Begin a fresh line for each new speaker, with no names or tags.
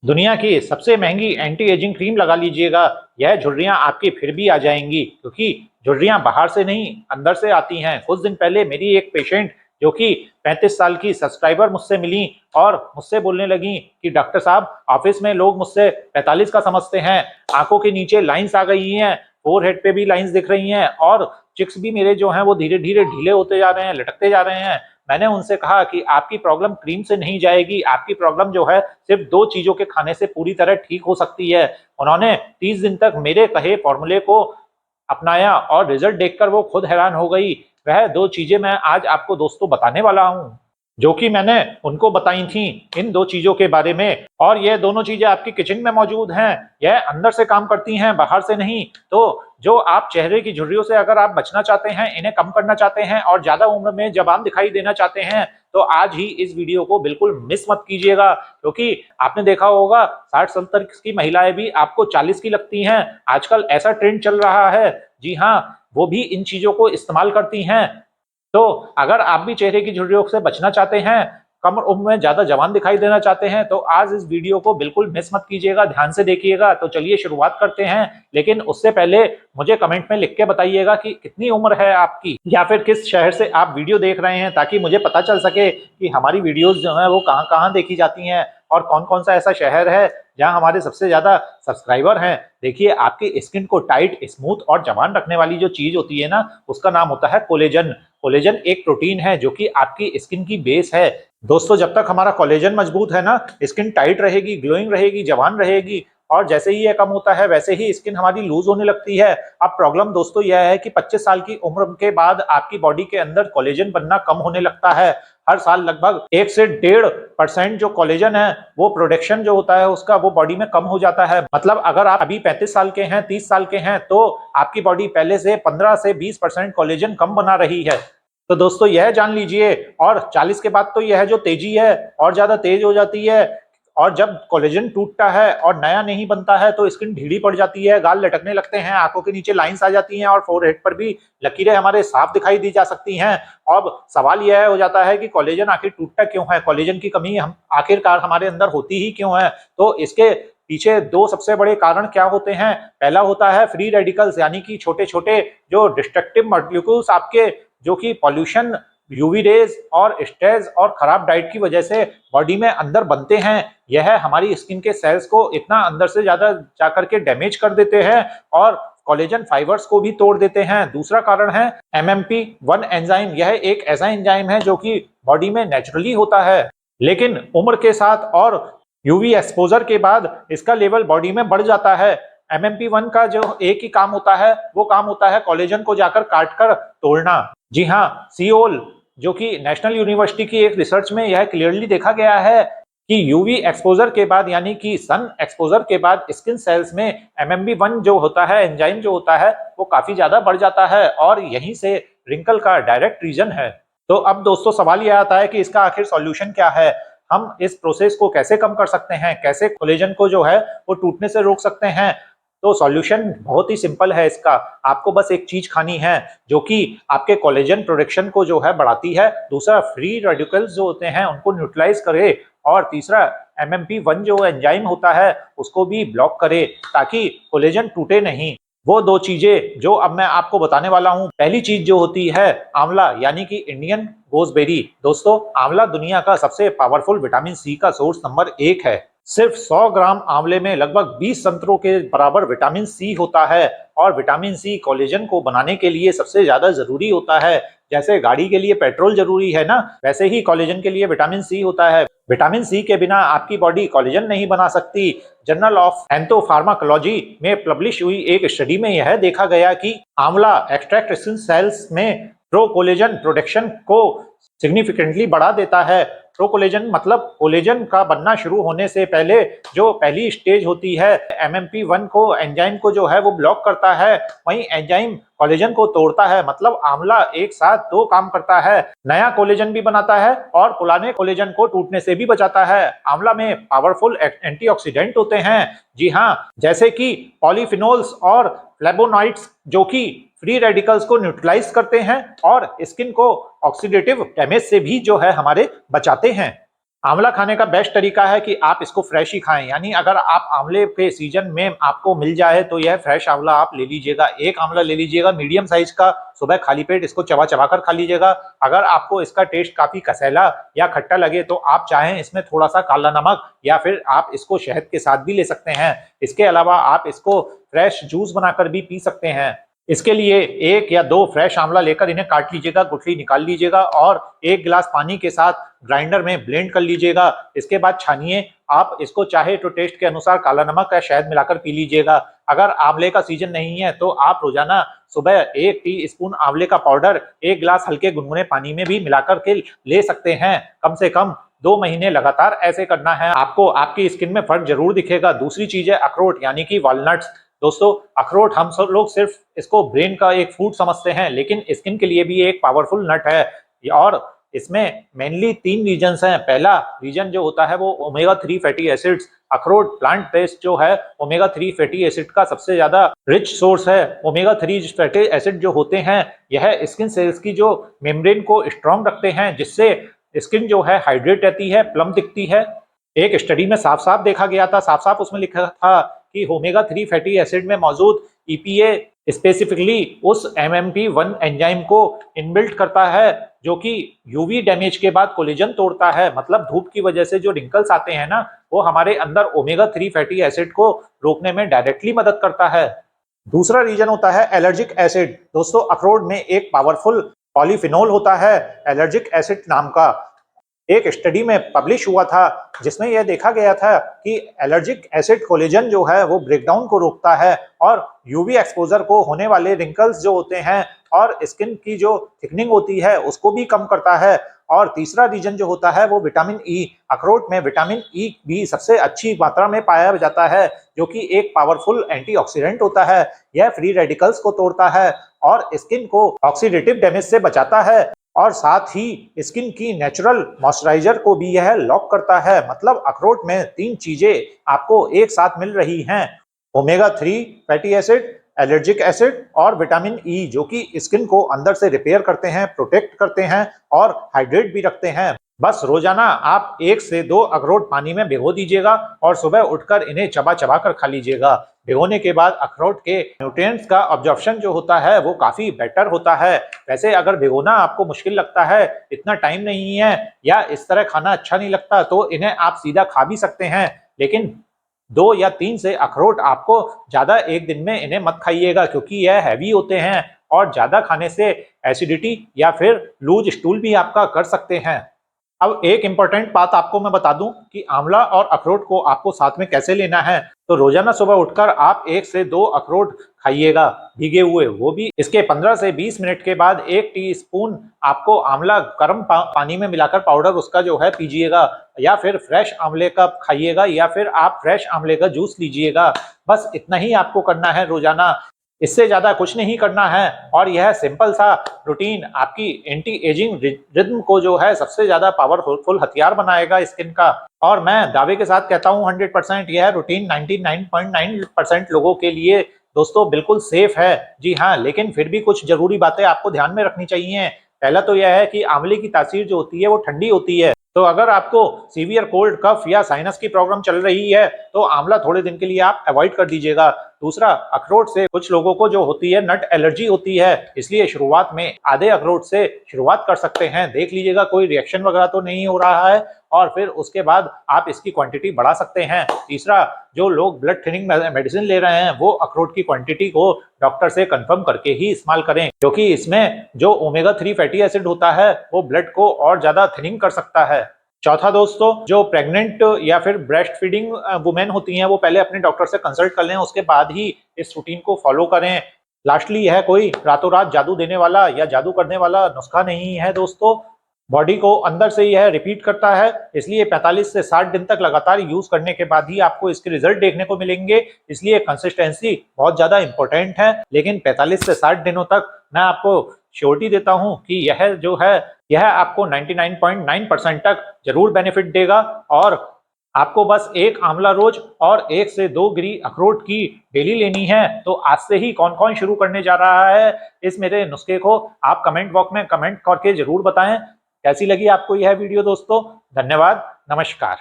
दुनिया की सबसे महंगी एंटी एजिंग क्रीम लगा लीजिएगा, यह झुर्रियां आपकी फिर भी आ जाएंगी, क्योंकि झुर्रियां बाहर से नहीं अंदर से आती हैं। कुछ दिन पहले मेरी एक पेशेंट जो कि 35 साल की सब्सक्राइबर मुझसे मिली और मुझसे बोलने लगी कि डॉक्टर साहब, ऑफिस में लोग मुझसे 45 का समझते हैं, आंखों के नीचे लाइंस आ गई हैं, फोरहेड पे भी लाइंस दिख रही हैं और चिक्स भी मेरे जो हैं वो धीरे धीरे ढीले होते जा रहे हैं, लटकते जा रहे हैं। मैंने उनसे कहा कि आपकी प्रॉब्लम क्रीम से नहीं जाएगी, आपकी प्रॉब्लम जो है सिर्फ 2 चीजों के खाने से पूरी तरह ठीक हो सकती है। उन्होंने 30 दिन तक मेरे कहे फॉर्मूले को अपनाया और रिजल्ट देखकर वो खुद हैरान हो गई। वह 2 चीजें मैं आज आपको दोस्तों बताने वाला हूँ, जो कि मैंने उनको बताई थी इन 2 चीजों के बारे में। और ये दोनों चीजें आपकी किचन में मौजूद हैं, यह अंदर से काम करती हैं, बाहर से नहीं। तो जो आप चेहरे की झुर्रियों से अगर आप बचना चाहते हैं, इन्हें कम करना चाहते हैं और ज्यादा उम्र में जवान दिखाई देना चाहते हैं, तो आज ही इस वीडियो को बिल्कुल मिस मत कीजिएगा, क्योंकि आपने देखा होगा 60-70 की महिलाएं भी आपको 40 की लगती हैं। आजकल ऐसा ट्रेंड चल रहा है। जी हाँ, वो भी इन चीजों को इस्तेमाल करती हैं। तो अगर आप भी चेहरे की झुर्रियों से बचना चाहते हैं, कम उम्र में ज्यादा जवान दिखाई देना चाहते हैं, तो आज इस वीडियो को बिल्कुल मिस मत कीजिएगा, ध्यान से देखिएगा। तो चलिए शुरुआत करते हैं, लेकिन उससे पहले मुझे कमेंट में लिख के बताइएगा कि कितनी उम्र है आपकी या फिर किस शहर से आप वीडियो देख रहे हैं, ताकि मुझे पता चल सके कि हमारी वीडियोस जो है वो कहाँ कहाँ देखी जाती हैं और कौन कौन सा ऐसा शहर है जहां हमारे सबसे ज्यादा सब्सक्राइबर हैं। देखिए, आपकी स्किन को टाइट, स्मूथ और जवान रखने वाली जो चीज होती है ना, उसका नाम होता है कोलेजन। कोलेजन एक प्रोटीन है जो कि आपकी स्किन की बेस है। दोस्तों, जब तक हमारा कोलेजन मजबूत है ना, स्किन टाइट रहेगी, ग्लोइंग रहेगी, जवान रहेगी। और जैसे ही ये कम होता है वैसे ही स्किन हमारी लूज होने लगती है। अब प्रॉब्लम दोस्तों यह है कि 25 साल की उम्र के बाद आपकी बॉडी के अंदर कोलेजन बनना कम होने लगता है। हर साल लगभग 1 से 1.5% जो कोलेजन है वो प्रोडक्शन जो होता है उसका, वो बॉडी में कम हो जाता है। मतलब अगर आप अभी 35 साल के हैं, 30 साल के हैं, तो आपकी बॉडी पहले से 15 से 20% कोलेजन कम बना रही है। तो दोस्तों यह जान लीजिए। और 40 के बाद तो यह जो तेजी है और ज्यादा तेज हो जाती है। और जब कोलेजन टूटता है और नया नहीं बनता है तो स्किन ढीली पड़ जाती है, गाल लटकने लगते हैं, आंखों के नीचे लाइंस आ जाती हैं और फोरहेड पर भी लकीरें हमारे साफ दिखाई दी जा सकती हैं। अब सवाल यह हो जाता है कि कोलेजन आखिर टूटता क्यों है, कोलेजन की कमी हम आखिरकार हमारे अंदर होती ही क्यों है। तो इसके पीछे 2 सबसे बड़े कारण क्या होते हैं। पहला होता है फ्री रेडिकल्स, यानी कि छोटे छोटे जो डिस्ट्रक्टिव मॉलिक्यूल्स आपके, जो कि पॉल्यूशन, यूवी रेज और स्ट्रेस और खराब डाइट की वजह से बॉडी में अंदर बनते हैं। यह हमारी स्किन के सेल्स को इतना अंदर से ज्यादा जाकर के डैमेज कर देते हैं और कोलेजन फाइबर्स को भी तोड़ देते हैं। दूसरा कारण है MMP-1 एंजाइम। यह एक ऐसा एंजाइम है जो कि बॉडी में नेचुरली होता है, लेकिन उम्र के साथ और यूवी एक्सपोजर के बाद इसका लेवल बॉडी में बढ़ जाता है। MMP-1 का जो एक ही काम होता है, वो काम होता है कोलेजन को जाकर काट कर तोड़ना। जी हाँ, सियोल, जो कि नेशनल यूनिवर्सिटी की एक रिसर्च में यह क्लियरली देखा गया है कि यूवी एक्सपोजर के बाद, यानी कि सन एक्सपोजर के बाद, स्किन सेल्स में MMP-1 जो होता है, एंजाइम जो होता है, वो काफी ज्यादा बढ़ जाता है और यहीं से रिंकल का डायरेक्ट रीजन है। तो अब दोस्तों सवाल यह आता है कि इसका आखिर सॉल्यूशन क्या है, हम इस प्रोसेस को कैसे कम कर सकते हैं, कैसे कोलेजन को जो है वो टूटने से रोक सकते हैं। तो सॉल्यूशन बहुत ही सिंपल है इसका। आपको बस एक चीज खानी है जो कि आपके कोलेजन प्रोडक्शन को जो है बढ़ाती है, दूसरा फ्री रेडिकल्स जो होते हैं उनको न्यूट्रलाइज करे, और तीसरा MMP-1 जो एंजाइम होता है उसको भी ब्लॉक करे, ताकि कोलेजन टूटे नहीं। वो 2 चीजें जो अब मैं आपको बताने वाला हूं, पहली चीज जो होती है आंवला, यानी कि इंडियन गोसबेरी। दोस्तों, आंवला दुनिया का सबसे पावरफुल विटामिन सी का सोर्स नंबर 1 है। सिर्फ 100 ग्राम आंवले में लगभग 20 संतरों के बराबर विटामिन सी होता है। और विटामिन सी कोलेजन को बनाने के लिए सबसे ज्यादा जरूरी होता है। जैसे गाड़ी के लिए पेट्रोल जरूरी है ना, वैसे ही कोलेजन के लिए विटामिन सी होता है। विटामिन सी के बिना आपकी बॉडी कोलेजन नहीं बना सकती। जर्नल ऑफ एंथोफार्माकोलॉजी में पब्लिश हुई एक स्टडी में यह देखा गया कि आंवला एक्सट्रैक्ट स्किन सेल्स में प्रो कोलेजन प्रोडक्शन को सिग्निफिकेंटली बढ़ा देता है। प्रो कोलेजन मतलब कोलेजन का बनना शुरू होने से पहले जो पहली स्टेज होती है, MMP-1 को, एंजाइम को जो है वो ब्लॉक करता है, वहीं एंजाइम कोलेजन को तोड़ता है। मतलब आंवला एक साथ 2 काम करता है, नया कोलेजन भी बनाता है और पुराने कोलेजन को टूटने से भी बचाता है। आंवला में पावरफुल एंटीऑक्सीडेंट होते हैं, जी हाँ, जैसे कि पॉलीफिनोल्स और फ्लेवोनॉइड्स, जो कि फ्री रेडिकल्स को न्यूट्रलाइज करते हैं और स्किन को ऑक्सीडेटिव डैमेज से भी जो है हमारे बचाते हैं। आंवला खाने का बेस्ट तरीका है कि आप इसको फ्रेश ही खाएं, यानी अगर आप आंवले के सीजन में आपको मिल जाए तो यह फ्रेश आंवला आप ले लीजिएगा। एक आंवला ले लीजिएगा मीडियम साइज का, सुबह खाली पेट इसको चबा चबा कर खा लीजिएगा। अगर आपको इसका टेस्ट काफी कसैला या खट्टा लगे तो आप चाहें इसमें थोड़ा सा काला नमक या फिर आप इसको शहद के साथ भी ले सकते हैं। इसके अलावा आप इसको फ्रेश जूस बनाकर भी पी सकते हैं। इसके लिए 1 या 2 फ्रेश आंवला लेकर इन्हें काट लीजिएगा, गुठली निकाल लीजिएगा और 1 गिलास पानी के साथ ग्राइंडर में ब्लेंड कर लीजिएगा। इसके बाद छानिए। आप इसको चाहे तो टेस्ट के अनुसार काला नमक या शहद मिलाकर पी लीजिएगा। अगर आंवले का सीजन नहीं है तो आप रोजाना सुबह 1 टी-स्पून आंवले का पाउडर 1 गिलास हल्के गुनगुने पानी में भी मिलाकर के ले सकते हैं। कम से कम 2 महीने लगातार ऐसे करना है। आपको आपकी स्किन में फर्क जरूर दिखेगा। दूसरी चीज है अखरोट यानी कि वॉलनट्स। दोस्तों, अखरोट हम सब लोग सिर्फ इसको ब्रेन का एक फूड समझते हैं, लेकिन स्किन के लिए भी एक पावरफुल नट है और इसमें मेनली 3 रीजन्स हैं। पहला रीजन जो होता है वो ओमेगा 3 फैटी एसिड्स। अखरोट प्लांट बेस्ड जो है ओमेगा 3 फैटी एसिड का सबसे ज्यादा रिच सोर्स है। ओमेगा 3 फैटी एसिड जो होते हैं यह स्किन सेल्स की जो मेम्ब्रेन को स्ट्रांग रखते हैं, जिससे स्किन जो है हाइड्रेट रहती है, प्लम दिखती है। एक स्टडी में साफ साफ देखा गया था, साफ साफ उसमें लिखा था कि ओमेगा 3 फैटी एसिड में मौजूद ईपीए स्पेसिफिकली उस एमएमपी-1 एंजाइम को इनबिल्ट करता है जो कि यूवी डैमेज के बाद कोलेजन तोड़ता है। मतलब धूप की वजह से जो रिंकल्स आते हैं ना, वो हमारे अंदर ओमेगा 3 फैटी एसिड को रोकने में डायरेक्टली मदद करता है। दूसरा रीजन होता है एलर्जिक एसिड। दोस्तों, अखरोट में एक पावरफुल पॉलीफिनोल होता है एलर्जिक एसिड नाम का। एक स्टडी में पब्लिश हुआ था जिसमें यह देखा गया था कि एलर्जिक एसिड कोलेजन जो है वो ब्रेकडाउन को रोकता है और यूवी एक्सपोजर को होने वाले रिंकल्स जो होते हैं और स्किन की जो थिकनिंग होती है उसको भी कम करता है। और तीसरा रीजन जो होता है वो विटामिन ई। अखरोट में विटामिन ई भी सबसे अच्छी मात्रा में पाया जाता है, जो कि एक पावरफुल एंटीऑक्सीडेंट होता है। यह फ्री रेडिकल्स को तोड़ता है और स्किन को ऑक्सीडेटिव डैमेज से बचाता है और साथ ही स्किन की नेचुरल मॉइस्चराइजर को भी यह लॉक करता है। मतलब अखरोट में 3 चीजें आपको एक साथ मिल रही हैं, omega 3 fatty acid, allergic acid और विटामिन ई, जो कि स्किन को अंदर से रिपेयर करते हैं, प्रोटेक्ट करते हैं और हाइड्रेट भी रखते हैं। बस रोजाना आप 1 से 2 अखरोट पानी में भिगो दीजिएगा और सुबह उठकर इन्हें चबा चबा कर खा लीजिएगा। भिगोने के बाद अखरोट के न्यूट्रिएंट्स का ऑब्जॉर्प्शन जो होता है वो काफी बेटर होता है। वैसे अगर भिगोना आपको मुश्किल लगता है, इतना टाइम नहीं है या इस तरह खाना अच्छा नहीं लगता, तो इन्हें आप सीधा खा भी सकते हैं। लेकिन 2 या 3 से अखरोट आपको ज्यादा एक दिन में इन्हें मत खाइएगा, क्योंकि यह हैवी होते हैं और ज्यादा खाने से एसिडिटी या फिर लूज स्टूल भी आपका कर सकते हैं। अब एक इम्पोर्टेंट बात आपको मैं बता दूं कि आंवला और अखरोट को आपको साथ में कैसे लेना है। तो रोजाना सुबह उठकर आप 1 से 2 अखरोट खाइएगा भीगे हुए, वो भी इसके 15 से 20 मिनट के बाद 1 टीस्पून आपको आंवला गर्म पानी में मिलाकर पाउडर उसका जो है पीजिएगा, या फिर फ्रेश आंवले का खाइएगा या फिर आप फ्रेश आंवले का जूस लीजिएगा। बस इतना ही आपको करना है रोजाना, इससे ज्यादा कुछ नहीं करना है। और यह सिंपल सा रूटीन आपकी एंटी एजिंग रिदम को जो है सबसे ज्यादा पावरफुल हथियार बनाएगा स्किन का। और मैं दावे के साथ कहता हूं 100% यह रूटीन 99.9% लोगों के लिए दोस्तों बिल्कुल सेफ है। जी हाँ, लेकिन फिर भी कुछ जरूरी बातें आपको ध्यान में रखनी चाहिए। पहला तो यह है कि आंवले की तासीर जो होती है वो ठंडी होती है, तो अगर आपको सीवियर कोल्ड, कफ या साइनस की प्रॉब्लम चल रही है तो आंवला थोड़े दिन के लिए आप अवॉइड कर दीजिएगा। दूसरा, अखरोट से कुछ लोगों को जो होती है नट एलर्जी होती है, इसलिए शुरुआत में आधे अखरोट से शुरुआत कर सकते हैं। देख लीजिएगा कोई रिएक्शन वगैरह तो नहीं हो रहा है और फिर उसके बाद आप इसकी क्वांटिटी बढ़ा सकते हैं। तीसरा, जो लोग ब्लड थिनिंग मेडिसिन ले रहे हैं वो अखरोट की क्वांटिटी को डॉक्टर से कंफर्म करके ही इस्तेमाल करें, क्योंकि इसमें जो ओमेगा 3 फैटी एसिड होता है वो ब्लड को और ज्यादा थिनिंग कर सकता है। चौथा दोस्तों, जो प्रेग्नेंट या फिर ब्रेस्ट फीडिंग वुमेन होती हैं वो पहले अपने डॉक्टर से कंसल्ट कर लें, उसके बाद ही इस रूटीन को फॉलो करें। लास्टली, यह कोई रातों रात जादू देने वाला या जादू करने वाला नुस्खा नहीं है दोस्तों। बॉडी को अंदर से यह रिपीट करता है, इसलिए 45 से 60 दिन तक लगातार यूज करने के बाद ही आपको इसके रिजल्ट देखने को मिलेंगे। इसलिए कंसिस्टेंसी बहुत ज्यादा इंपॉर्टेंट है, लेकिन 45 से 60 दिनों तक मैं आपको श्योरिटी देता हूं कि यह जो है यह आपको 99.9% तक जरूर बेनिफिट देगा। और आपको बस 1 आंवला रोज और 1 से 2 गिरी अखरोट की डेली लेनी है। तो आज से ही कौन कौन शुरू करने जा रहा है इस मेरे नुस्खे को, आप कमेंट बॉक्स में कमेंट करके जरूर बताएं। कैसी लगी आपको यह वीडियो दोस्तों? धन्यवाद, नमस्कार।